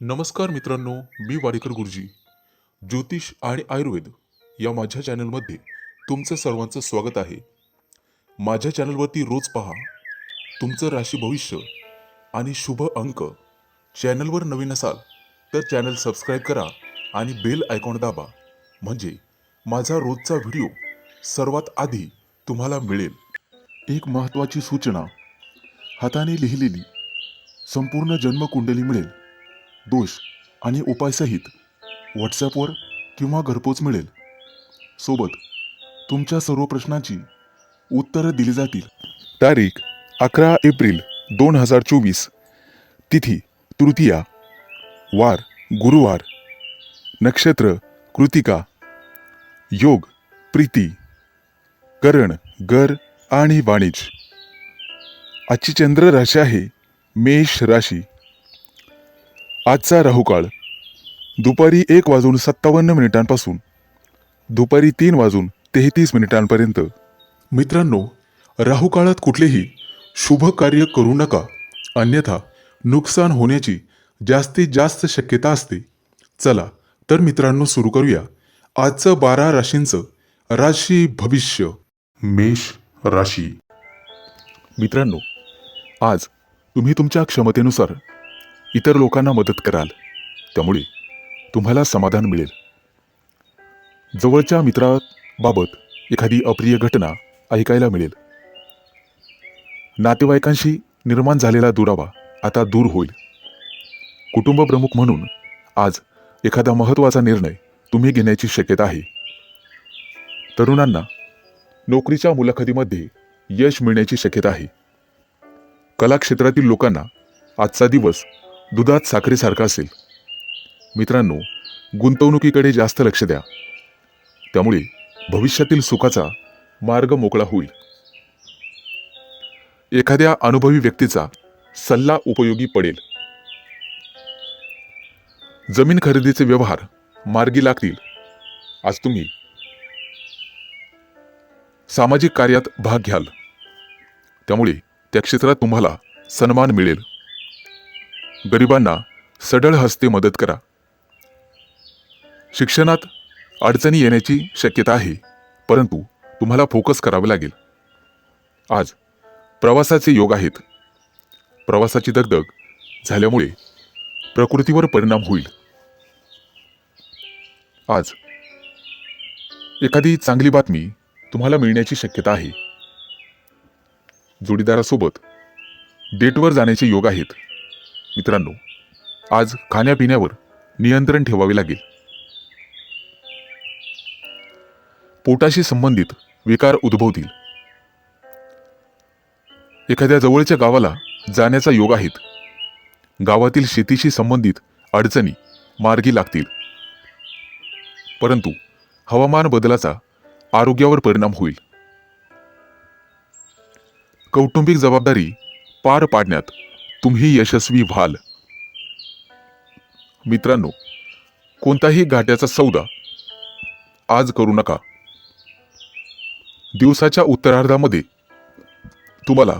नमस्कार मित्रांनो, मी वाडेकर गुरुजी. ज्योतिष आणि आयुर्वेद या माझ्या चॅनलमध्ये तुमचं सर्वांचं स्वागत आहे. माझ्या चॅनलवरती रोज पहा तुमचं राशी भविष्य आणि शुभ अंक. चॅनलवर नवीन असाल तर चॅनल सबस्क्राईब करा आणि बेल आयकॉन दाबा, म्हणजे माझा रोजचा व्हिडिओ सर्वात आधी तुम्हाला मिळेल. एक महत्त्वाची सूचना: हाताने लिहिलेली संपूर्ण जन्मकुंडली मिळेल. दोष आणि उपायसहित व्हॉट्सॲपवर किंवा घरपोच मिळेल. सोबत तुमच्या सर्व प्रश्नांची उत्तरं दिली जातील. तारीख 11 एप्रिल 2024. तिथी तृतीया, वार गुरुवार, नक्षत्र कृतिका, योग प्रीती, करण गर आणि वाणिज्य. आजची चंद्र राशी आहे मेष राशी. आजचा राहुकाळ दुपारी 1:57 दुपारी 3:33 मित्रांनो, राहुकाळात कुठलेही शुभ कार्य करू नका, अन्यथा नुकसान होण्याची जास्तीत जास्त शक्यता असते. चला तर मित्रांनो, सुरू करूया आजचं 12 राशींचं राशी भविष्य. मेष राशी. मित्रांनो, आज तुम्ही तुमच्या क्षमतेनुसार इतर लोकांना मदत कराल, त्यामुळे तुम्हाला समाधान मिळेल. जवळच्या मित्राबाबत एखादी अप्रिय घटना ऐकायला मिळेल. नातेवाईकांशी निर्माण झालेला दुरावा आता दूर होईल. कुटुंब प्रमुख म्हणून आज एखादा महत्त्वाचा निर्णय तुम्ही घेण्याची शक्यता आहे. तरुणांना नोकरीच्या मुलाखतीमध्ये यश मिळण्याची शक्यता आहे. कला क्षेत्रातील लोकांना आजचा दिवस दुधात साखरेसारखा असेल. मित्रांनो, गुंतवणुकीकडे जास्त लक्ष द्या, त्यामुळे भविष्यातील सुखाचा मार्ग मोकळा होईल. एखाद्या अनुभवी व्यक्तीचा सल्ला उपयोगी पडेल. जमीन खरेदीचे व्यवहार मार्गी लागतील. आज तुम्ही सामाजिक कार्यात भाग घ्याल, त्यामुळे त्या क्षेत्रात तुम्हाला सन्मान मिळेल. गरिबांना सढळ हस्ते मदत करा. शिक्षणात अडचणी येण्याची शक्यता आहे, परंतु तुम्हाला फोकस करावे लागेल. आज प्रवासाचे योग आहेत. प्रवासाची दगदग झाल्यामुळे प्रकृतीवर परिणाम होईल. आज एखादी चांगली बातमी तुम्हाला मिळण्याची शक्यता आहे. जोडीदारासोबत डेटवर जाण्याचे योग आहेत. मित्रांनो, आज खाण्यापिण्यावर नियंत्रण ठेवावे लागेल. पोटाशी संबंधित विकार उद्भवतील. एखाद्या जवळच्या गावाला जाण्याचा योग आहेत. गावातील शेतीशी संबंधित अडचणी मार्गी लागतील, परंतु हवामान बदलाचा आरोग्यावर परिणाम होईल. कौटुंबिक जबाबदारी पार पाडण्यात तुम्ही यशस्वी व्हाल. मित्रांनो, कोणताही घाट्याचा सौदा आज करू नका. दिवसाच्या उत्तरार्धामध्ये तुम्हाला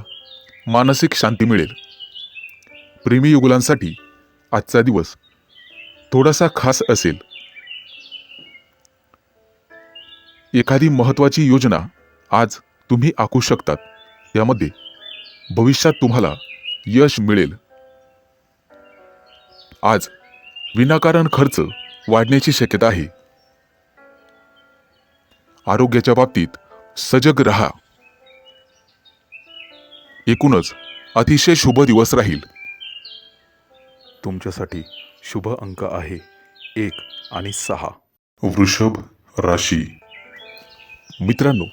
मानसिक शांती मिळेल. प्रेमी युगुलांसाठी आजचा दिवस थोडासा खास असेल. एखादी महत्त्वाची योजना आज तुम्ही आखू शकतात, त्यामध्ये भविष्यात तुम्हाला यश मिळेल. आज विनाकारण खर्च वाढण्याची शक्यता आहे. आरोग्याच्या बाबतीत सजग राहा. एकूणच अतिशय शुभ दिवस राहील. तुमच्यासाठी शुभ अंक आहे 1 आणि 6. वृषभ राशी. मित्रांनो,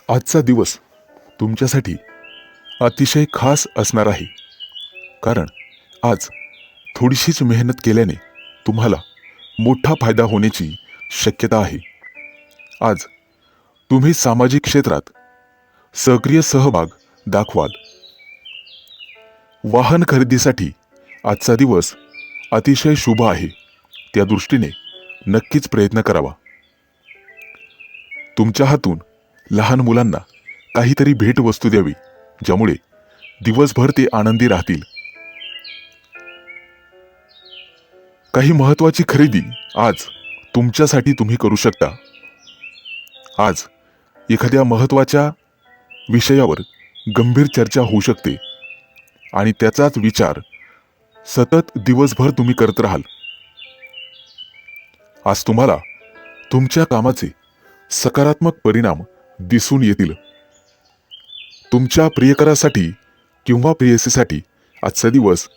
आजचा दिवस तुमच्यासाठी अतिशय खास असणार आहे, कारण आज थोडीशीच मेहनत केल्याने तुम्हाला मोठा फायदा होण्याची शक्यता आहे. आज तुम्ही सामाजिक क्षेत्रात सक्रिय सहभाग दाखवाल. वाहन खरेदीसाठी आजचा दिवस अतिशय शुभ आहे, त्या दृष्टीने नक्कीच प्रयत्न करावा. तुमच्या हातून लहान मुलांना काहीतरी भेटवस्तू द्यावी, ज्यामुळे दिवसभर ते आनंदी राहतील. काही महत्वाची खरेदी आज तुमच्यासाठी तुम्ही करू शकता. आज एखाद्या महत्वाच्या विषयावर गंभीर चर्चा होऊ शकते आणि त्याचाच विचार सतत दिवसभर तुम्ही करत राहाल. आज तुम्हाला तुमच्या कामाचे सकारात्मक परिणाम दिसून येतील. तुमच्या प्रियकरासाठी किंवा प्रेयसीसाठी आजचा दिवस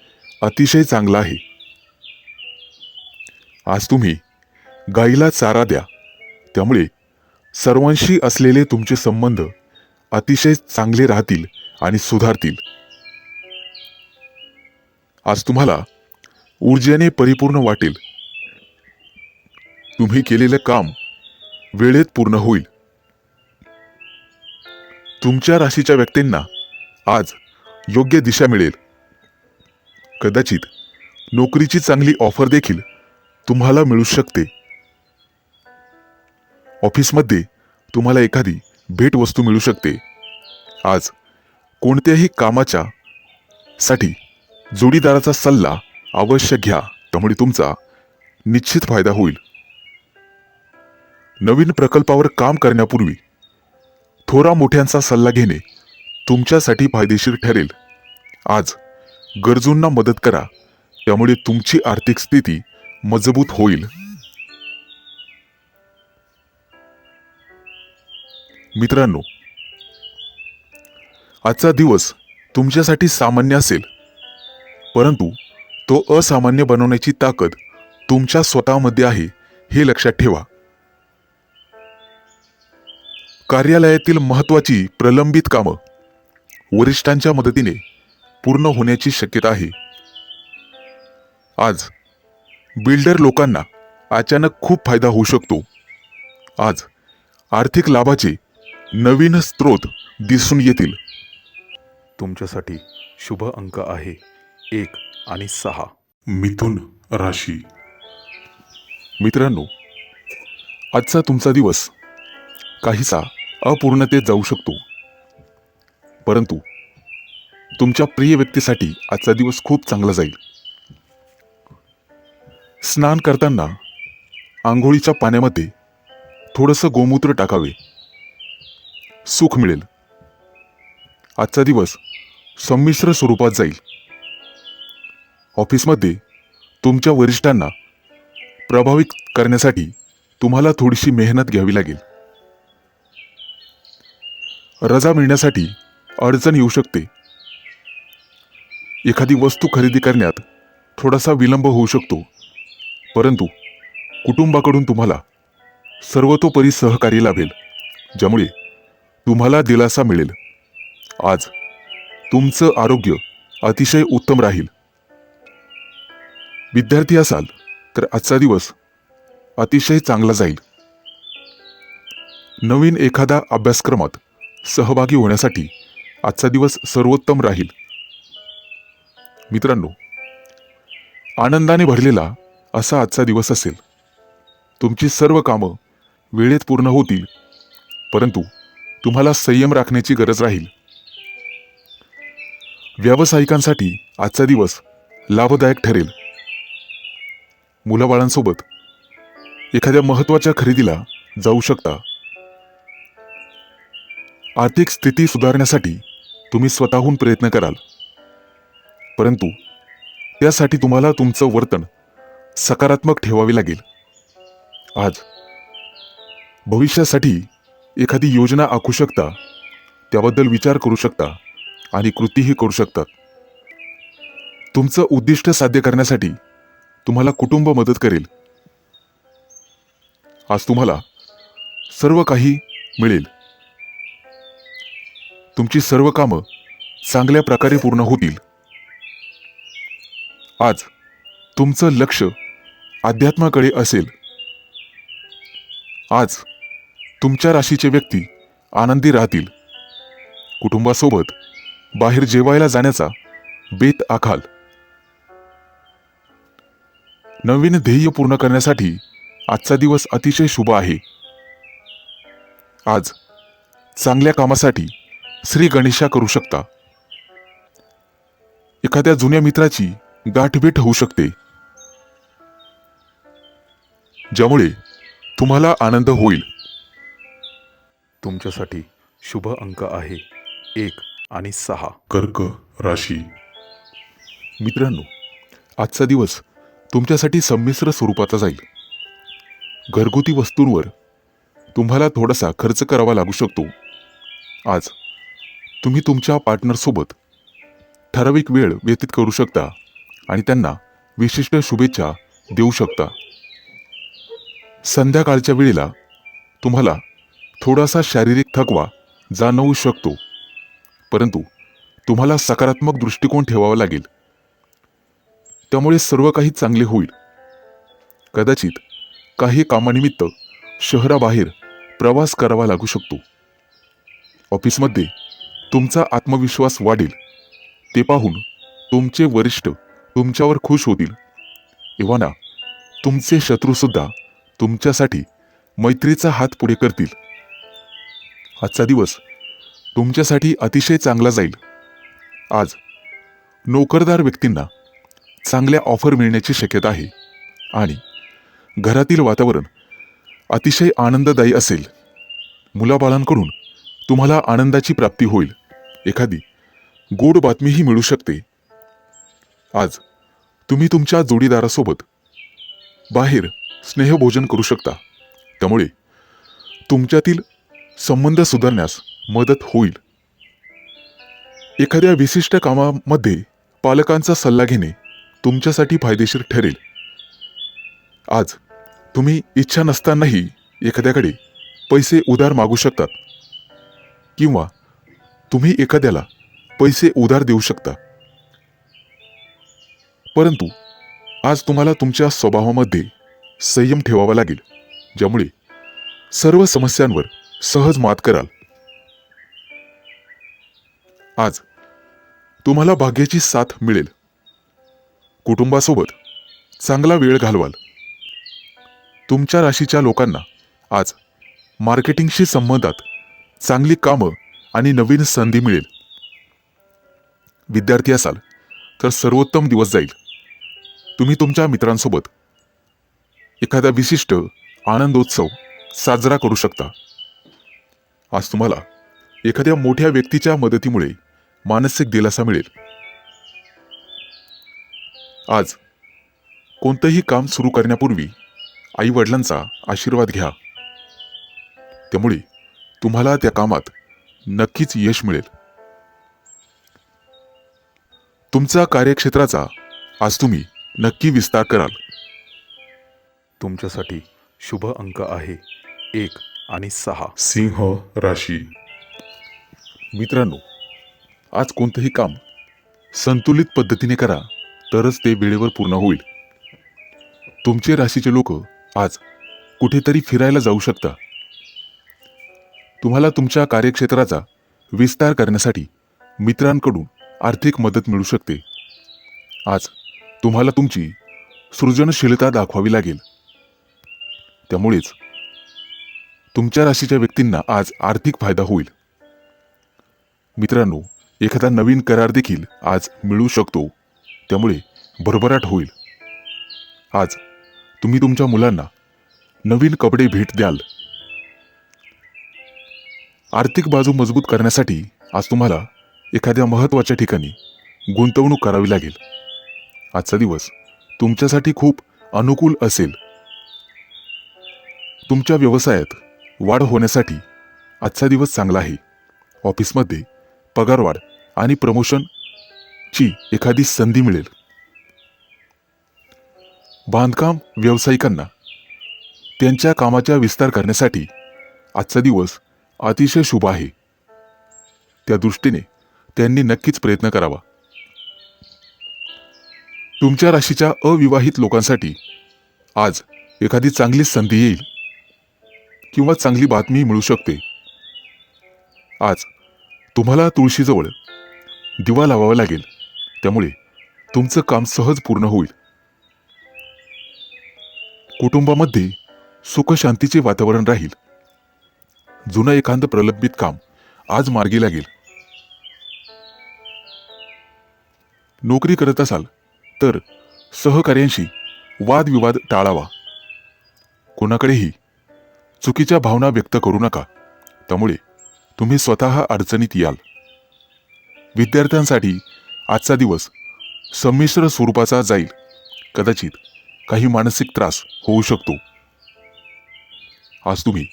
अतिशय चांगला आहे. आज तुम्ही गाईला चारा द्या, त्यामुळे सर्वांशी असलेले तुमचे संबंध अतिशय चांगले राहतील आणि सुधारतील. आज तुम्हाला ऊर्जेने परिपूर्ण वाटेल. तुम्ही केलेले काम वेळेत पूर्ण होईल. तुमच्या राशीच्या व्यक्तींना आज योग्य दिशा मिळेल. कदाचित नोकरीची चांगली ऑफर देखील तुम्हाला मिळू शकते. ऑफिसमध्ये तुम्हाला एखादी भेटवस्तू मिळू शकते. आज कोणत्याही कामाच्या साठी जोडीदाराचा सल्ला अवश्य घ्या, त्यामुळे तुमचा निश्चित फायदा होईल. नवीन प्रकल्पावर काम करण्यापूर्वी थोरा मोठ्यांचा सल्ला घेणे तुमच्यासाठी फायदेशीर ठरेल. आज गरजूंना मदत करा, त्यामुळे तुमची आर्थिक स्थिती मजबूत होईल. मित्रांनो, आजचा दिवस तुमच्यासाठी सामान्य असेल, परंतु तो असामान्य बनवण्याची ताकद तुमच्या स्वतःमध्ये आहे, हे लक्षात ठेवा. कार्यालयातील महत्वाची प्रलंबित कामं वरिष्ठांच्या मदतीने पूर्ण होण्याची शक्यता आहे. आज बिल्डर लोकांना अचानक खूप फायदा होऊ शकतो. आज आर्थिक लाभाचे नवीन स्रोत दिसून येतील. तुमच्यासाठी शुभ अंक आहे 1 आणि 6. मिथुन राशी. मित्रांनो, आजचा तुमचा दिवस काहीसा अपूर्णतेत जाऊ शकतो, परंतु तुमच्या प्रिय व्यक्तीसाठी आजचा दिवस खूप चांगला जाईल. स्नान करताना आंघोळीच्या पाण्यामध्ये थोडंसं गोमूत्र टाकावे, सुख मिळेल. आजचा दिवस संमिश्र स्वरूपात जाईल. ऑफिसमध्ये तुमच्या वरिष्ठांना प्रभावित करण्यासाठी तुम्हाला थोडीशी मेहनत घ्यावी लागेल. रजा मिळण्यासाठी अडचण येऊ शकते. एखादी वस्तू खरेदी करण्यात थोडासा विलंब होऊ शकतो, परंतु कुटुंबाकडून तुम्हाला सर्वतोपरी सहकार्य लाभेल, ज्यामुळे तुम्हाला दिलासा मिळेल. आज तुमचं आरोग्य अतिशय उत्तम राहील. विद्यार्थी असाल तर आजचा दिवस अतिशय चांगला जाईल. नवीन एखादा अभ्यासक्रमात सहभागी होण्यासाठी आजचा दिवस सर्वोत्तम राहील. मित्रांनो, आनंदाने भरलेला असा आजचा दिवस असेल. तुमची सर्व कामं वेळेत पूर्ण होतील, परंतु तुम्हाला संयम राखण्याची गरज राहील. व्यावसायिकांसाठी आजचा दिवस लाभदायक ठरेल. मुलाबाळांसोबत एखाद्या महत्त्वाच्या खरेदीला जाऊ शकता. आर्थिक स्थिती सुधारण्यासाठी तुम्ही स्वतःहून प्रयत्न कराल, परंतु त्यासाठी तुम्हाला तुमचं वर्तन सकारात्मक ठेवावे लागेल. आज भविष्यासाठी एखादी योजना आखू शकता, त्याबद्दल विचार करू शकता आणि कृतीही करू शकता. तुमचं उद्दिष्ट साध्य करण्यासाठी तुम्हाला कुटुंब मदत करेल. आज तुम्हाला सर्व काही मिळेल. तुमची सर्व कामं चांगल्या प्रकारे पूर्ण होतील. आज तुमचं लक्ष अध्यात्माकडे असेल. आज तुमच्या राशीचे व्यक्ती आनंदी राहतील. कुटुंबासोबत बाहेर जेवायला जाण्याचा बेत आखाल. नवीन ध्येय पूर्ण करण्यासाठी आजचा दिवस अतिशय शुभ आहे. आज चांगल्या कामासाठी श्री गणेशा करू शकता. एखाद्या जुन्या मित्राची गाठभेट होऊ शकते. ज्यामुळे तुम्हाला आनंद होईल. तुमच्यासाठी शुभ अंक आहे 1 आणि 6. कर्क राशी. मित्रांनो, आजचा दिवस तुमच्यासाठी संमिश्र स्वरूपाचा जाईल. घरगुती वस्तूंवर तुम्हाला थोडासा खर्च करावा लागू शकतो. आज तुम्ही तुमच्या पार्टनरसोबत ठराविक वेळ व्यतीत करू शकता आणि त्यांना विशिष्ट शुभेच्छा देऊ शकता. संध्याकाळच्या वेळेला तुम्हाला थोडासा शारीरिक थकवा जाणवू शकतो, परंतु तुम्हाला सकारात्मक दृष्टिकोन ठेवावा लागेल. त्यामुळे सर्व काही चांगले होईल. कदाचित काही कामानिमित्त शहराबाहेर प्रवास करावा लागू शकतो. ऑफिसमध्ये तुमचा आत्मविश्वास वाढेल. ते पाहून तुमचे वरिष्ठ तुमच्यावर खुश होतील. एव्हाना तुमचे शत्रूसुद्धा तुमच्यासाठी मैत्रीचा हात पुढे करतील. आजचा दिवस तुमच्यासाठी अतिशय चांगला जाईल. आज नोकरदार व्यक्तींना चांगल्या ऑफर मिळण्याची शक्यता आहे आणि घरातील वातावरण अतिशय आनंददायी असेल. मुलाबाळांकडून तुम्हाला आनंदाची प्राप्ती होईल. एखादी गोड बातमीही मिळू शकते. आज तुम्ही तुमच्या जोडीदारासोबत बाहेर स्नेहभोजन करू शकता. त्यामुळे तुमच्यातील संबंध सुधारण्यास मदत होईल. एखाद्या विशिष्ट कामामध्ये पालकांचा सल्ला घेणे तुमच्यासाठी फायदेशीर ठरेल. आज तुम्ही इच्छा नसतानाही एखाद्याकडे पैसे उधार मागू शकतात किंवा तुम्ही एखाद्याला पैसे उधार देऊ शकता. परंतु आज तुम्हाला तुमच्या स्वभावामध्ये संयम ठेवावा लागेल, ज्यामुळे सर्व समस्यांवर सहज मात कराल. आज तुम्हाला भाग्याची साथ मिळेल. कुटुंबासोबत चांगला वेळ घालवाल. तुमच्या राशीच्या लोकांना आज मार्केटिंगशी संबंधात चांगली कामं आणि नवीन संधी मिळेल. विद्यार्थी असाल तर सर्वोत्तम दिवस जाईल. तुम्ही तुमच्या मित्रांसोबत एखादा विशिष्ट आनंदोत्सव साजरा करू शकता. आज तुम्हाला एखाद्या मोठ्या व्यक्तीच्या मदतीमुळे मानसिक दिलासा मिळेल. आज कोणतंही काम सुरू करण्यापूर्वी आई वडिलांचा आशीर्वाद घ्या. त्यामुळे तुम्हाला त्या कामात नक्कीच यश मिळेल. तुमचा कार्यक्षेत्राचा आज तुम्ही नक्की विस्तार कराल. तुमच्यासाठी शुभ अंक आहे 1 आणि 6. सिंह राशी. मित्रांनो, आज कोणतंही काम संतुलित पद्धतीने करा, तरच ते वेळेवर पूर्ण होईल. तुमचे राशीचे लोक आज कुठेतरी फिरायला जाऊ शकता. तुम्हाला तुमच्या कार्यक्षेत्राचा विस्तार करण्यासाठी मित्रांकडून आर्थिक मदत मिळू शकते. आज तुम्हाला तुमची सृजनशीलता दाखवावी लागेल. त्यामुळेच तुमच्या राशीच्या व्यक्तींना आज आर्थिक फायदा होईल. मित्रांनो, एखादा नवीन करार देखील आज मिळू शकतो. त्यामुळे भरभराट होईल. आज तुम्ही तुमच्या मुलांना नवीन कपडे भेट द्याल. आर्थिक बाजू मजबूत करण्यासाठी आज तुम्हाला एखाद्या महत्त्वाच्या ठिकाणी गुंतवणूक करावी लागेल. आजचा दिवस तुमच्यासाठी खूप अनुकूल असेल. तुमच्या व्यवसायात वाढ होण्यासाठी आजचा दिवस चांगला आहे. ऑफिसमध्ये पगारवाढ आणि प्रमोशनची एखादी संधी मिळेल. बांधकाम व्यावसायिकांना त्यांच्या कामाचा विस्तार करण्यासाठी आजचा दिवस अतिशय शुभ आहे. त्या दृष्टीने त्यांनी नक्कीच प्रयत्न करावा. तुमच्या राशीच्या अविवाहित लोकांसाठी आज एखादी चांगली संधी येईल किंवा चांगली बातमी मिळू शकते. आज तुम्हाला तुळशीजवळ दिवा लावावा लागेल. त्यामुळे तुमचं काम सहज पूर्ण होईल. कुटुंबामध्ये सुखशांतीचे वातावरण राहील. जुनं एखादं प्रलंबित काम आज मार्गी लागेल. नोकरी करत असाल तर सहकार्यांशी वादविवाद टाळावा. कोणाकडेही चुकीच्या भावना व्यक्त करू नका, त्यामुळे तुम्ही स्वतः अडचणीत याल. विद्यार्थ्यांसाठी आजचा दिवस संमिश्र स्वरूपाचा जाईल. कदाचित काही मानसिक त्रास होऊ शकतो. आज तुम्ही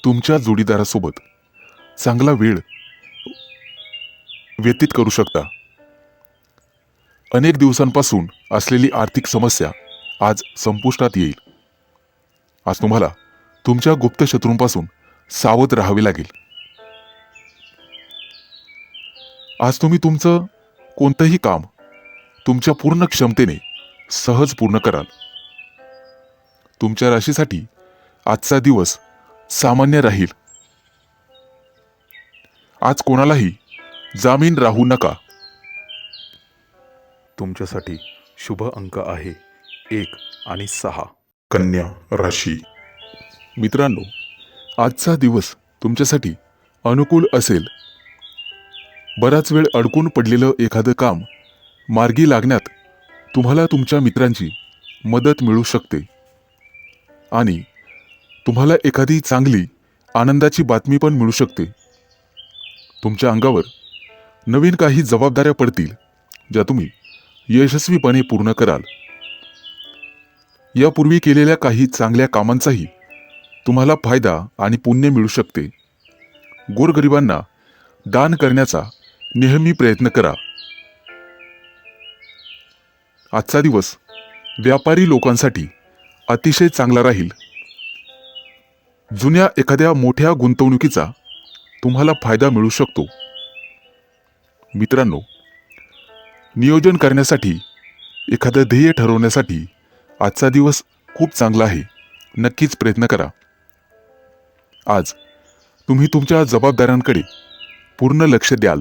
तुमच्या जोडीदारासोबत चांगला वेळ व्यतीत करू शकता. अनेक दिवसांपासून असलेली आर्थिक समस्या आज संपुष्टात येईल. आज तुम्हाला तुमच्या गुप्त शत्रूंपासून सावध राहावे लागेल. आज तुम्ही तुमचं कोणतंही काम तुमच्या पूर्ण क्षमतेने सहज पूर्ण कराल. तुमच्या राशीसाठी आजचा दिवस सामान्य राहील. आज कोणालाही जामीन राहू नका. तुमच्यासाठी शुभ अंक आहे 1 आणि 6. कन्या राशी. मित्रांनो, आजचा दिवस तुमच्यासाठी अनुकूल असेल. बराच वेळ अडकून पडलेलं एखादं काम मार्गी लागण्यात तुम्हाला तुमच्या मित्रांची मदत मिळू शकते आणि तुम्हाला एखादी चांगली आनंदाची बातमी पण मिळू शकते. तुमच्या अंगावर नवीन काही जबाबदाऱ्या पडतील, ज्या तुम्ही यशस्वीपणे पूर्ण कराल. यापूर्वी केलेल्या काही चांगल्या कामांचाही तुम्हाला फायदा आणि पुण्य मिळू शकते. गोरगरिबांना दान करण्याचा नेहमी प्रयत्न करा. आजचा दिवस व्यापारी लोकांसाठी अतिशय चांगला राहील. जुन्या एखाद्या मोठ्या गुंतवणुकीचा तुम्हाला फायदा मिळू शकतो. मित्रांनो, नियोजन करण्यासाठी, एखादं ध्येय ठरवण्यासाठी आजचा दिवस खूप चांगला आहे. नक्कीच प्रयत्न करा. आज तुम्ही तुमच्या जबाबदाऱ्यांकडे पूर्ण लक्ष द्याल.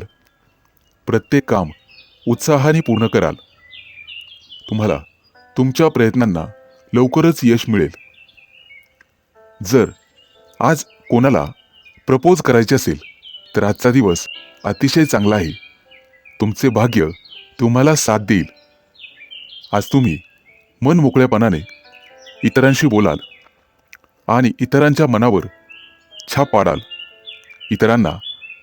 प्रत्येक काम उत्साहाने पूर्ण कराल. तुम्हाला तुमच्या प्रयत्नांना लवकरच यश मिळेल. जर आज कोणाला प्रपोज करायचे असेल तर आजचा दिवस अतिशय चांगला आहे. तुमचे भाग्य तुम्हाला साथ देईल. आज तुम्ही मन मोकळेपणाने इतरांशी बोलाल आणि इतरांच्या मनावर छाप पाडाल. इतरांना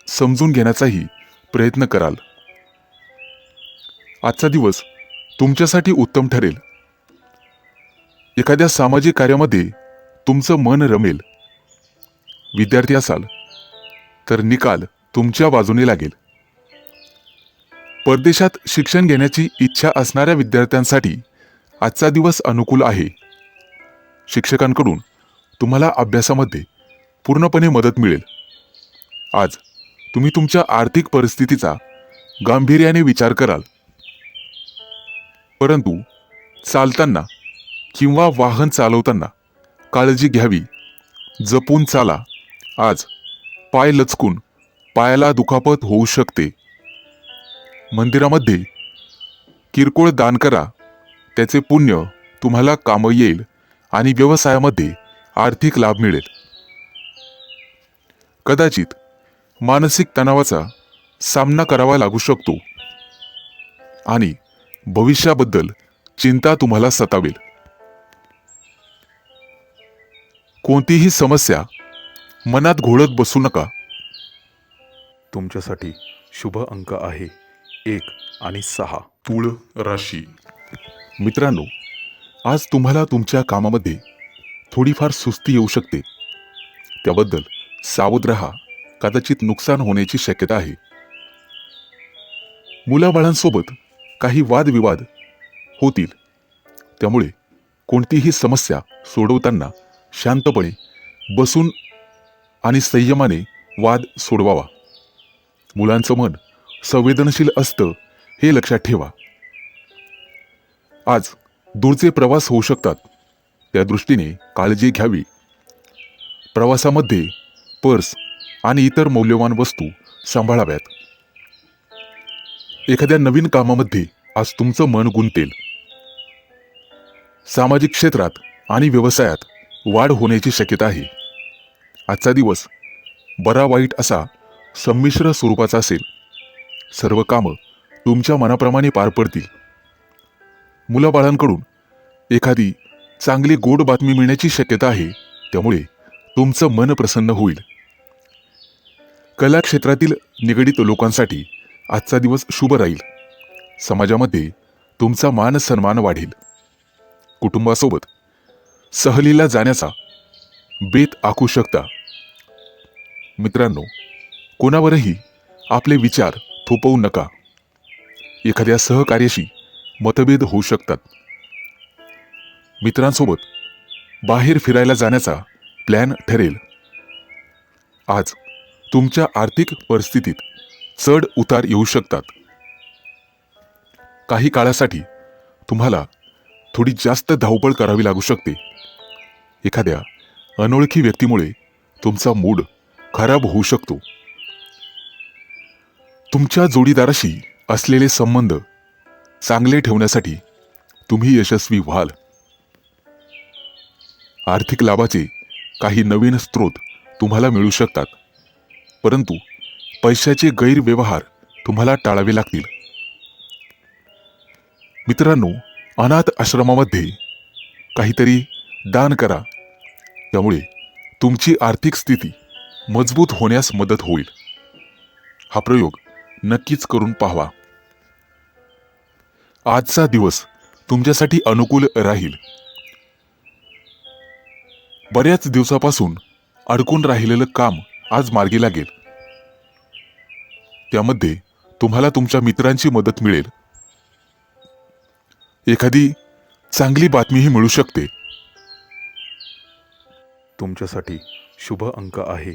समजून घेण्याचाही प्रयत्न कराल. आजचा दिवस तुमच्यासाठी उत्तम ठरेल. एखाद्या सामाजिक कार्यामध्ये तुमचं मन रमेल. विद्यार्थी असाल तर निकाल तुमच्या बाजूने लागेल. परदेशात शिक्षण घेण्याची इच्छा असणाऱ्या विद्यार्थ्यांसाठी आजचा दिवस अनुकूल आहे. शिक्षकांकडून तुम्हाला अभ्यासामध्ये पूर्णपणे मदत मिळेल. आज तुम्ही तुमच्या आर्थिक परिस्थितीचा गांभीर्याने विचार कराल. परंतु चालताना किंवा वाहन चालवताना काळजी घ्यावी. जपून चाला. आज पाय लचकून पायाला दुखापत होऊ शकते. मंदिरामध्ये किरकोळ दान करा. त्याचे पुण्य तुम्हाला कामं येईल आणि व्यवसायामध्ये आर्थिक लाभ मिळेल. कदाचित मानसिक तणावाचा सामना करावा लागू शकतो आणि भविष्याबद्दल चिंता तुम्हाला सतावेल. कोणतीही समस्या मनात घोळत बसू नका. तुमच्यासाठी शुभ अंक आहे 1 आणि 6. तुळ राशी. मित्रांनो, आज तुम्हाला तुमच्या कामामध्ये थोडीफार सुस्ती येऊ शकते. त्याबद्दल सावध राहा. कदाचित नुकसान होण्याची शक्यता आहे. मुलाबाळांसोबत काही वादविवाद होतील. त्यामुळे कोणतीही समस्या सोडवताना शांतपणे बसून आणि संयमाने वाद सोडवावा. मुलांचं मन संवेदनशील असतं, हे लक्षात ठेवा. आज दूरचे प्रवास होऊ शकतात. त्या दृष्टीने काळजी घ्यावी. प्रवासामध्ये पर्स आणि इतर मौल्यवान वस्तू सांभाळाव्यात. एखाद्या नवीन कामामध्ये आज तुमचं मन गुंतेल. सामाजिक क्षेत्रात आणि व्यवसायात वाढ होण्याची शक्यता आहे. आजचा दिवस बरा वाईट असा संमिश्र स्वरूपाचा असेल. सर्व कामं तुमच्या मनाप्रमाणे पार पडतील. मुलाबाळांकडून एखादी चांगली गोड बातमी मिळण्याची शक्यता आहे. त्यामुळे तुमचं मन प्रसन्न होईल. कला क्षेत्रातील निगडित लोकांसाठी आजचा दिवस शुभ राहील. समाजामध्ये तुमचा मान सन्मान वाढेल. कुटुंबासोबत सहलीला जाण्याचा बेत आखू शकता. मित्रांनो, कोणावरही आपले विचार थोपवू नका. एखाद्या सहकार्याशी मतभेद होऊ शकतात. मित्रांसोबत बाहेर फिरायला जाण्याचा प्लॅन ठरेल. आज तुमच्या आर्थिक परिस्थितीत चढ उतार येऊ शकतात. काही काळासाठी तुम्हाला थोडी जास्त धावपळ करावी लागू शकते. एखाद्या अनोळखी व्यक्तीमुळे तुमचा मूड खराब होऊ शकतो. तुमच्या जोडीदाराशी असलेले संबंध चांगले ठेवण्यासाठी तुम्ही यशस्वी व्हाल. आर्थिक लाभाचे काही नवीन स्रोत तुम्हाला मिळू शकतात, परंतु पैशाचे गैरव्यवहार तुम्हाला टाळावे लागतील. मित्रांनो, अनाथ आश्रमामध्ये काहीतरी दान करा. त्यामुळे तुमची आर्थिक स्थिती मजबूत होण्यास मदत होईल. हा प्रयोग नक्कीच करून पाहावा. आजचा दिवस तुमच्यासाठी अनुकूल राहील. बऱ्याच दिवसापासून अडकून राहिलेलं काम आज मार्गी लागेल. त्यामध्ये तुम्हाला तुमच्या मित्रांची मदत मिळेल. एखादी चांगली बातमीही मिळू शकते. तुमच्यासाठी शुभ अंक आहे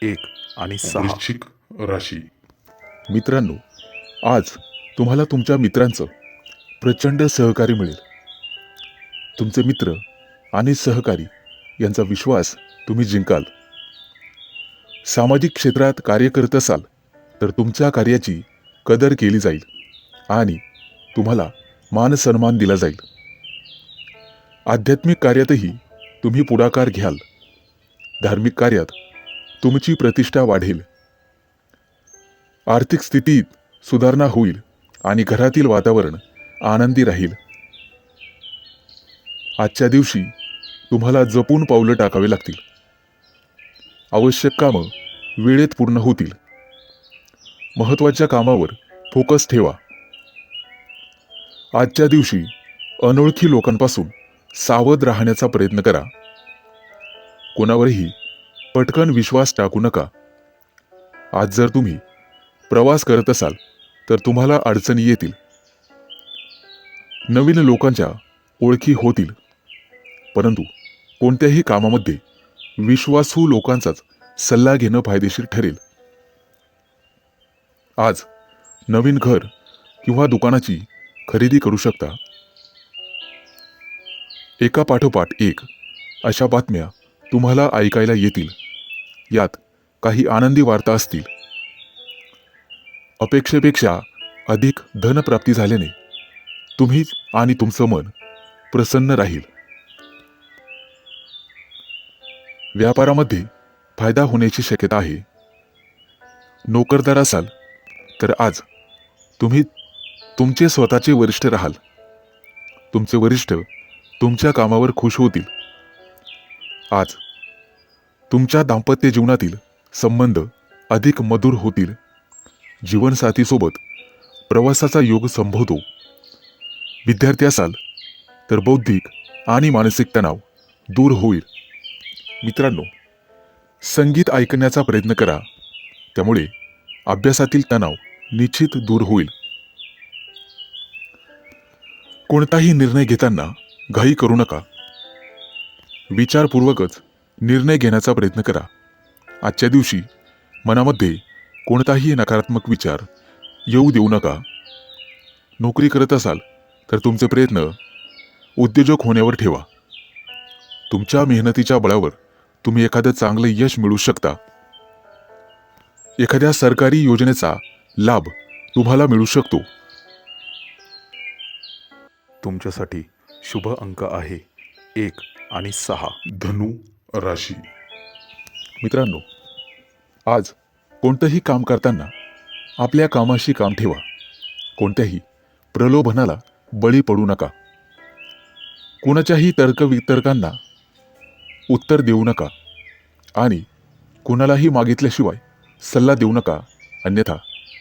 1 आणि 6. वृश्चिक राशी. मित्रांनो, आज तुम्हाला तुमच्या मित्रांचं प्रचंड सहकार्य मिळेल. तुमचे मित्र आणि सहकारी यांचा विश्वास तुम्ही जिंकाल. सामाजिक क्षेत्रात कार्य करत असाल तर तुमच्या कार्याची कदर केली जाईल आणि तुम्हाला मान सन्मान दिला जाईल. आध्यात्मिक कार्यातही तुम्ही पुढाकार घ्याल. धार्मिक कार्यात तुमची प्रतिष्ठा वाढेल. आर्थिक स्थितीत सुधारणा होईल आणि घरातील वातावरण आनंदी राहील. आजच्या दिवशी तुम्हाला जपून पावलं टाकावे लागतील. आवश्यक कामं वेळेत पूर्ण होतील. महत्त्वाच्या कामावर फोकस ठेवा. आजच्या दिवशी अनोळखी लोकांपासून सावध राहण्याचा प्रयत्न करा. कोणावरही पटकन विश्वास टाकू नका. आज जर तुम्ही प्रवास करत असाल तर तुम्हाला अडचणी येतील. नवीन लोकांच्या ओळखी होतील, परंतु कोणत्याही कामामध्ये विश्वासू लोकांचाच सल्ला घेणं फायदेशीर ठरेल. आज नवीन घर किंवा दुकानाची खरेदी करू शकता. एका पाठोपाठ एक अशा बातम्या तुम्हाला ऐकायला येतील. यात काही आनंदी वार्ता असतील. अपेक्षेपेक्षा अधिक धनप्राप्ती झाल्याने तुम्ही आणि तुमचं मन प्रसन्न राहील. व्यापारामध्ये फायदा होण्याची शक्यता आहे. नोकरदार असाल तर आज तुम्ही तुमचे स्वतःचे वरिष्ठ राहाल. तुमचे वरिष्ठ तुमच्या कामावर खुश होतील. आज तुमच्या दाम्पत्य जीवनातील संबंध अधिक मधुर होतील. जीवनसाथीसोबत प्रवासाचा योग संभवतो. विद्यार्थी असाल तर बौद्धिक आणि मानसिक तणाव दूर होईल. मित्रांनो, संगीत ऐकण्याचा प्रयत्न करा. त्यामुळे अभ्यासातील तणाव निश्चित दूर होईल. कोणताही निर्णय घेताना घाई करू नका. विचारपूर्वकच निर्णय घेण्याचा प्रयत्न करा. आजच्या दिवशी मनामध्ये कोणताही नकारात्मक विचार येऊ देऊ नका. नोकरी करत असाल तर तुमचे प्रयत्न उद्योजक होण्यावर ठेवा. तुमच्या मेहनतीच्या बळावर तुम्ही एखादं चांगलं यश मिळवू शकता. एखाद्या सरकारी योजनेचा लाभ तुम्हाला मिळू शकतो. तुमच्यासाठी शुभ अंक आहे 1 आणि 6. धनु राशी. मित्रांनो, आज कोणतंही काम करताना आपल्या कामाशी काम ठेवा. कोणत्याही प्रलोभनाला बळी पडू नका. कोणाच्याही तर्कवितर्कांना उत्तर देऊ नका आणि कुणालाही मागितल्याशिवाय सल्ला देऊ नका, अन्यथा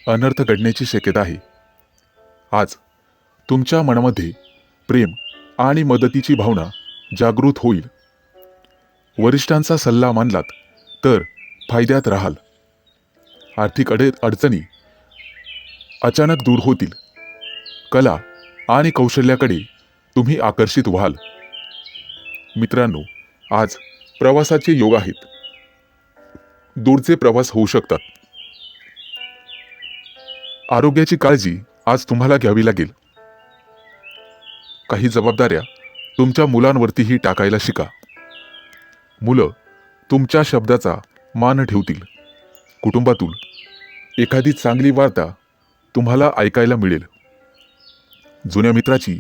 अनर्थ घडण्याची शक्यता आहे. आज तुमच्या मनामध्ये प्रेम आणि मदतीची भावना जागृत होईल. वरिष्ठांचा सल्ला मानलात तर फायद्यात राहाल. आर्थिक अडचणी अचानक दूर होतील. कला आणि कौशल्याकडे तुम्ही आकर्षित व्हाल. मित्रांनो, आज प्रवासाचे योग आहेत. दूरचे प्रवास होऊ शकतात. आरोग्याची काळजी आज तुम्हाला घ्यावी लागेल. काही जबाबदाऱ्या तुमच्या मुलांवरतीही टाकायला शिका. मुलं तुमच्या शब्दाचा मान ठेवतील. कुटुंबातून एखादी चांगली वार्ता तुम्हाला ऐकायला मिळेल. जुन्या मित्राची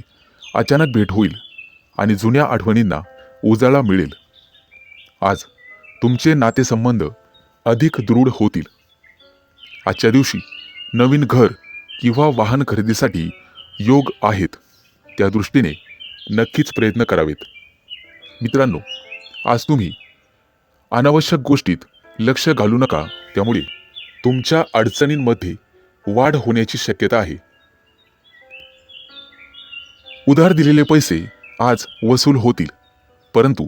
अचानक भेट होईल आणि जुन्या आठवणींना उजाळा मिळेल. आज तुमचे नातेसंबंध अधिक दृढ होतील. आजच्या दिवशी नवीन घर किंवा वाहन खरेदीसाठी योग आहेत. त्या दृष्टीने नक्कीच प्रयत्न करावेत. मित्रांनो, आज तुम्ही अनावश्यक गोष्टीत लक्ष घालू नका. त्यामुळे तुमच्या अडचणींमध्ये वाढ होण्याची शक्यता आहे. उधार दिलेले पैसे आज वसूल होतील, परंतु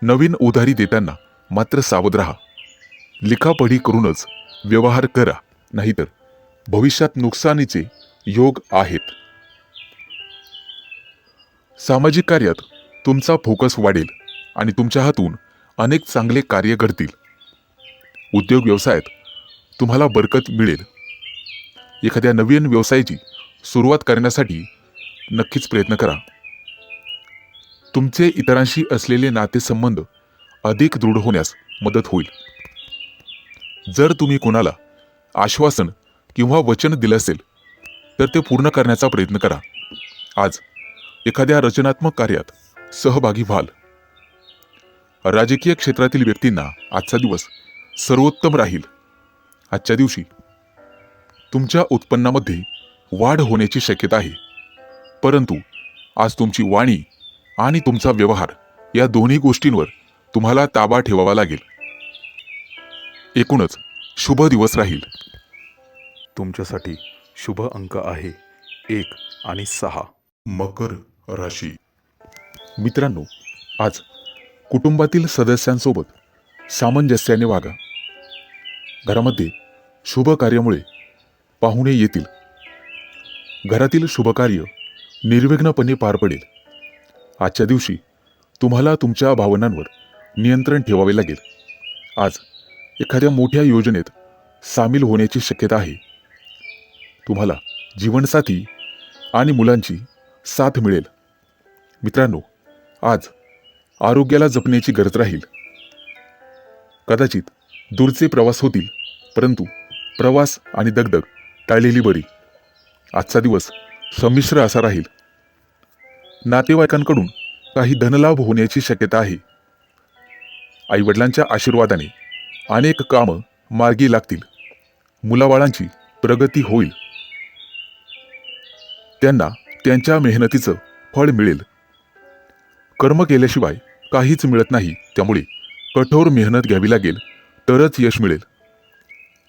नवीन उधारी देताना मात्र सावध राहा. लिखापढी करूनच व्यवहार करा, नाहीतर भविष्यात नुकसानीचे योग आहेत. सामाजिक कार्यात तुमचा फोकस वाढेल आणि तुमच्या हातून अनेक चांगले कार्य घडतील. उद्योग व्यवसायात तुम्हाला बरकत मिळेल. एखाद्या नवीन व्यवसायाची सुरुवात करण्यासाठी नक्कीच प्रयत्न करा. तुमचे इतरांशी असलेले नातेसंबंध अधिक दृढ होण्यास मदत होईल. जर तुम्ही कोणाला आश्वासन किंवा वचन दिलं असेल तर ते पूर्ण करण्याचा प्रयत्न करा. आज एखाद्या रचनात्मक कार्यात सहभागी व्हाल. राजकीय क्षेत्रातील व्यक्तींना आजचा दिवस सर्वोत्तम राहील. आजच्या दिवशी तुमच्या उत्पन्नामध्ये वाढ होण्याची शक्यता आहे, परंतु आज तुमची वाणी आणि तुमचा व्यवहार या दोन्ही गोष्टींवर तुम्हाला ताबा ठेवावा लागेल. एकूणच शुभ दिवस राहील. तुमच्यासाठी शुभ अंक आहे 1 आणि 6. मकर राशी. मित्रांनो, आज कुटुंबातील सदस्यांसोबत सामंजस्याने वागा. घरामध्ये शुभ कार्यामुळे पाहुणे येतील. घरातील शुभकार्य निर्विघ्नपणे पार पडेल. आजच्या दिवशी तुम्हाला तुमच्या भावनांवर नियंत्रण ठेवावे लागेल. आज एखाद्या मोठ्या योजनेत सामील होण्याची शक्यता आहे. तुम्हाला जीवनसाथी आणि मुलांची साथ मिळेल. मित्रांनो, आज आरोग्याला जपण्याची गरज राहील. कदाचित दूरचे प्रवास होतील, परंतु प्रवास आणि दगदग टाळलेली बरी. आजचा दिवस संमिश्र असा राहील. नातेवाईकांकडून काही धनलाभ होण्याची शक्यता आहे. आईवडिलांच्या आशीर्वादाने अनेक कामं मार्गी लागतील. मुलाबाळांची प्रगती होईल. त्यांना त्यांच्या मेहनतीचं फळ मिळेल. कर्म केल्याशिवाय काहीच मिळत नाही, त्यामुळे कठोर मेहनत घ्यावी लागेल तरच यश मिळेल.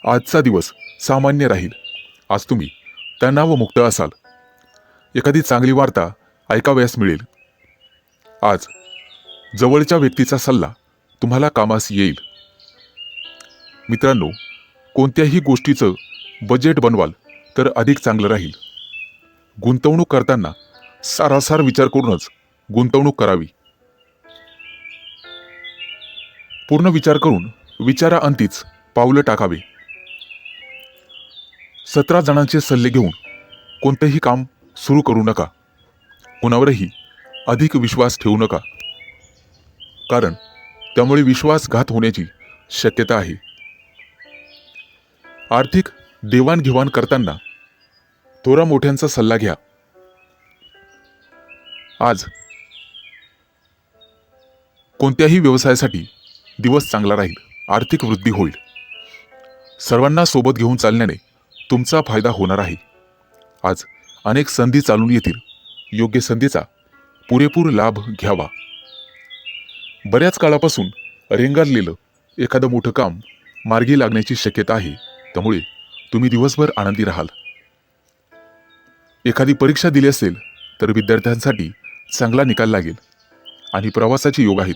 आजचा दिवस सामान्य राहील. आज तुम्ही तणावमुक्त असाल. एखादी चांगली वार्ता ऐकावयास मिळेल. आज जवळच्या व्यक्तीचा सल्ला तुम्हाला कामास येईल. मित्रांनो, कोणत्याही गोष्टीचं बजेट बनवाल तर अधिक चांगलं राहील. गुंतवणूक करताना सारासार विचार करूनच गुंतवणूक करावी. पूर्ण विचार करून विचाराअंतीच पावलं टाकावे. 17 जणांचे सल्ले घेऊन कोणतेही काम सुरू करू नका. कोणावरही अधिक विश्वास ठेवू नका, कारण त्यामुळे विश्वासघात होण्याची शक्यता आहे. आर्थिक देवाणघेवाण करताना थोरा मोठ्यांचा सल्ला घ्या. आज कोणत्याही व्यवसायासाठी दिवस चांगला राहील. आर्थिक वृद्धी होईल. सर्वांना सोबत घेऊन चालण्याने तुमचा फायदा होणार आहे. आज अनेक संधी चालून येतील. योग्य संधीचा पुरेपूर लाभ घ्यावा. बऱ्याच काळापासून रेंगाळलेलं एखादं मोठं काम मार्गी लागण्याची शक्यता आहे, त्यामुळे तुम्ही दिवसभर आनंदी राहाल. एखादी परीक्षा दिली असेल तर विद्यार्थ्यांसाठी चांगला निकाल लागेल आणि प्रवासाचे योग आहेत.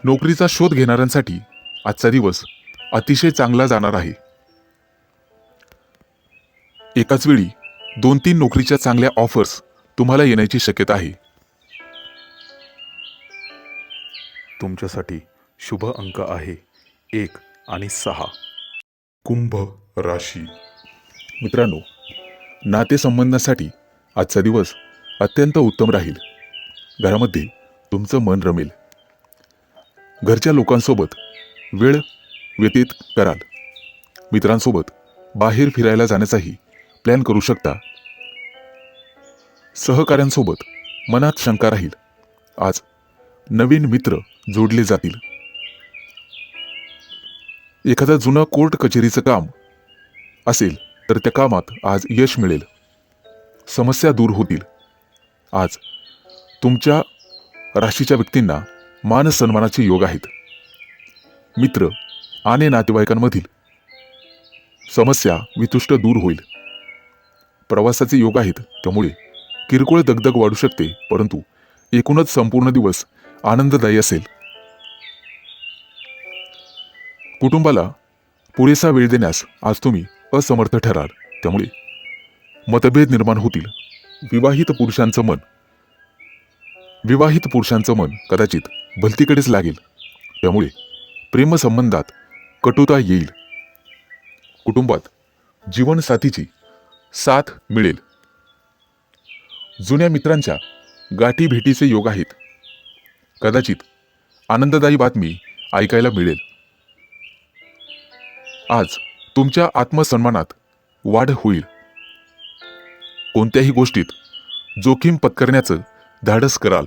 नोकरीचा शोध घेणाऱ्यांसाठी आजचा दिवस अतिशय चांगला जाणार आहे. एकाच वेळी 2-3 नोकरीच्या चांगल्या ऑफर्स तुम्हाला येण्याची शक्यता आहे. तुमच्यासाठी शुभ अंक आहे 1 आणि 6. कुंभ राशी. मित्रांनो, नातेसंबंधासाठी आजचा दिवस अत्यंत उत्तम राहील. घरामध्ये तुमचं मन रमेल. घरच्या लोकांसोबत वेळ व्यतीत कराल. मित्रांसोबत बाहेर फिरायला जाण्याचाही प्लॅन करू शकता. सहकाऱ्यांसोबत मनात शंका राहील. आज नवीन मित्र जोडले जातील. एखादं जुनं कोर्ट कचेरीचं काम असेल तर त्या कामात आज यश मिळेल. समस्या दूर होतील. आज तुमच्या राशीच्या व्यक्तींना मान सन्मानाचे योग आहेत. मित्र आणि नातेवाईकांमधील समस्या वितुष्ट दूर होईल. प्रवासाचे योग आहेत, त्यामुळे किरकोळ दगदग वाढू शकते, परंतु एकूणच संपूर्ण दिवस आनंददायी असेल. कुटुंबाला पुरेसा वेळ देण्यास आज तुम्ही असमर्थ ठराल, त्यामुळे मतभेद निर्माण होतील. विवाहित पुरुषांचं मन कदाचित भलतीकडेच लागेल, त्यामुळे प्रेमसंबंधात कटुता येईल. कुटुंबात जीवनसाथीची साथ मिळेल. जुन्या मित्रांच्या गाठी भेटीचे योग आहेत. कदाचित आनंददायी बातमी ऐकायला मिळेल. आज तुमच्या आत्मसन्मानात वाढ होईल. कोणत्याही गोष्टीत जोखीम पत्करण्याचं धाडस कराल.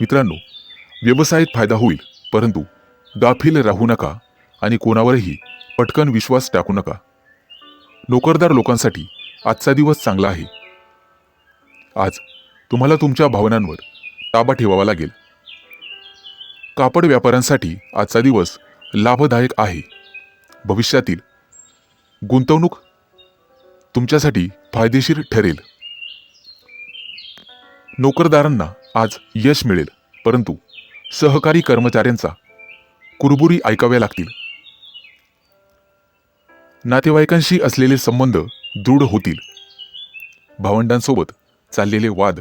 मित्रांनो, व्यवसायात फायदा होईल, परंतु गाफील राहू नका आणि कोणावरही पटकन विश्वास टाकू नका. नोकरदार लोकांसाठी आजचा दिवस चांगला आहे. आज तुम्हाला तुमच्या भावनांवर ताबा ठेवावा लागेल. कापड व्यापाऱ्यांसाठी आजचा दिवस लाभदायक आहे. भविष्यातील गुंतवणूक तुमच्यासाठी फायदेशीर ठरेल. नोकरदारांना आज यश मिळेल, परंतु सहकारी कर्मचाऱ्यांचा कुरबुरी ऐकाव्या लागतील. नातेवाईकांशी असलेले संबंध दृढ होतील. भावंडांसोबत चाललेले वाद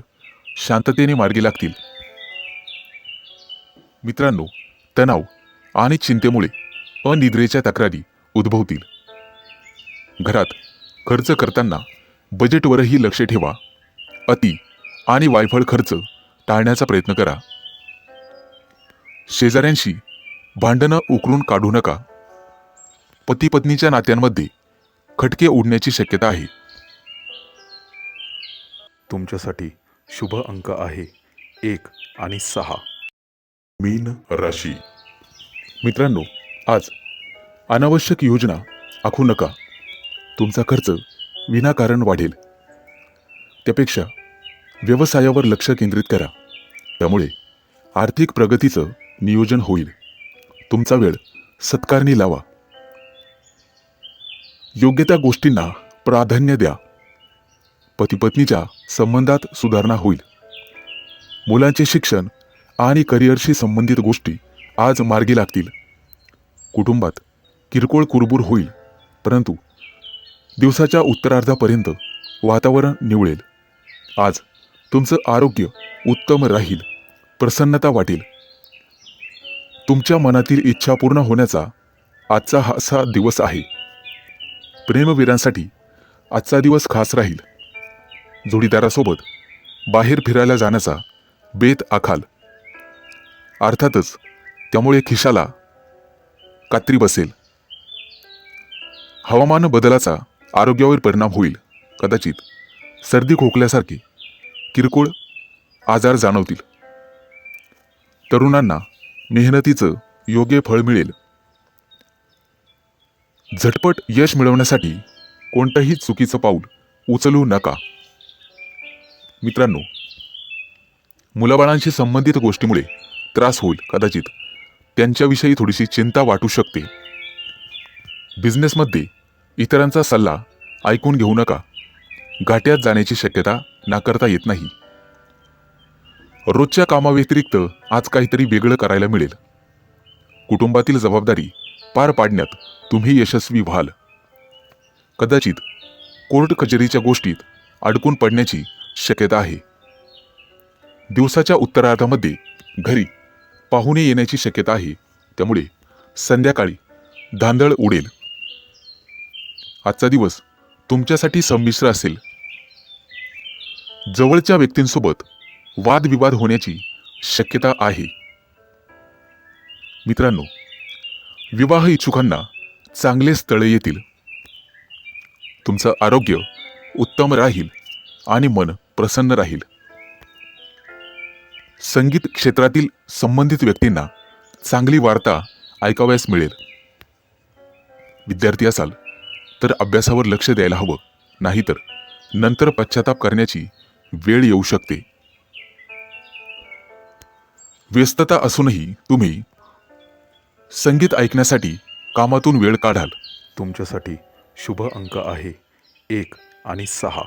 शांततेने मार्गी लागतील. मित्रांनो, तणाव आणि चिंतेमुळे अनिद्रेच्या तक्रारी उद्भवतील. घरात खर्च करताना बजेटवरही लक्ष ठेवा. अति आणि वायफळ खर्च टाळण्याचा प्रयत्न करा. शेजाऱ्यांशी भांडणं उकरून काढू नका. पती पत्नीच्या नात्यांमध्ये खटके उडण्याची शक्यता आहे. तुमच्यासाठी शुभ अंक आहे 1 आणि 6. मीन राशी. मित्रांनो, आज अनावश्यक योजना आखू नका. तुमचा खर्च विनाकारण वाढेल. त्यापेक्षा व्यवसायावर लक्ष केंद्रित करा. त्यामुळे आर्थिक प्रगतीचं नियोजन होईल. तुमचा वेळ सत्कारणी लावा. योग्य त्या गोष्टींना प्राधान्य द्या. पती-पत्नीच्या संबंधात सुधारणा होईल. मुलांचे शिक्षण आणि करिअरशी संबंधित गोष्टी आज मार्गी लागतील. कुटुंबात किरकोळ कुरबूर होईल, परंतु दिवसाच्या उत्तरार्धापर्यंत वातावरण निवळेल. आज तुमचं आरोग्य उत्तम राहील. प्रसन्नता वाटेल. तुमच्या मनातील इच्छा पूर्ण होण्याचा आजचा असा दिवस आहे. प्रेमवीरांसाठी आजचा दिवस खास राहील. जोडीदारासोबत बाहेर फिरायला जाण्याचा बेत आखाल. अर्थातच त्यामुळे खिशाला कात्री बसेल. हवामान बदलाचा आरोग्यावर परिणाम होईल. कदाचित सर्दी खोकल्यासारखे किरकोळ आजार जाणवतील. तरुणांना मेहनतीचं योग्य फळ मिळेल. झटपट यश मिळवण्यासाठी कोणतंही चुकीचं पाऊल उचलू नका. मित्रांनो, मुलाबाळांशी संबंधित गोष्टीमुळे त्रास होईल, कदाचित त्यांच्याविषयी थोडीशी चिंता वाटू शकते. बिझनेसमध्ये इतरांचा सल्ला ऐकून घेऊ नका. घाट्यात जाण्याची शक्यता नाकारता येत नाही. रोजच्या कामाव्यतिरिक्त आज काहीतरी वेगळं करायला मिळेल. कुटुंबातील जबाबदारी पार पाडण्यात तुम्ही यशस्वी व्हाल. कदाचित कोर्ट कचेरीच्या गोष्टीत अडकून पडण्याची शक्यता आहे. दिवसाच्या उत्तरार्धामध्ये घरी पाहुणे येण्याची शक्यता आहे, त्यामुळे संध्याकाळी धांदळ उडेल. आजचा दिवस तुमच्यासाठी संमिश्र असेल. जवळच्या व्यक्तींसोबत वादविवाद होण्याची शक्यता आहे. मित्रांनो, विवाह इच्छुकांना चांगले स्थळ येतील. तुमचं आरोग्य उत्तम राहील आणि मन प्रसन्न राहील. संगीत क्षेत्रातील संबंधित व्यक्तींना चांगली वार्ता ऐकावयास मिळेल. विद्यार्थी असाल तर अभ्यासावर लक्ष द्यायला हवं, नाहीतर नंतर पश्चाताप करण्याची वेळ येऊ शकते. व्यस्तता असूनही तुम्ही संगीत ऐकण्यासाठी कामातून वेळ काढाल. तुमच्यासाठी शुभ अंक आहे 1 आणि 6.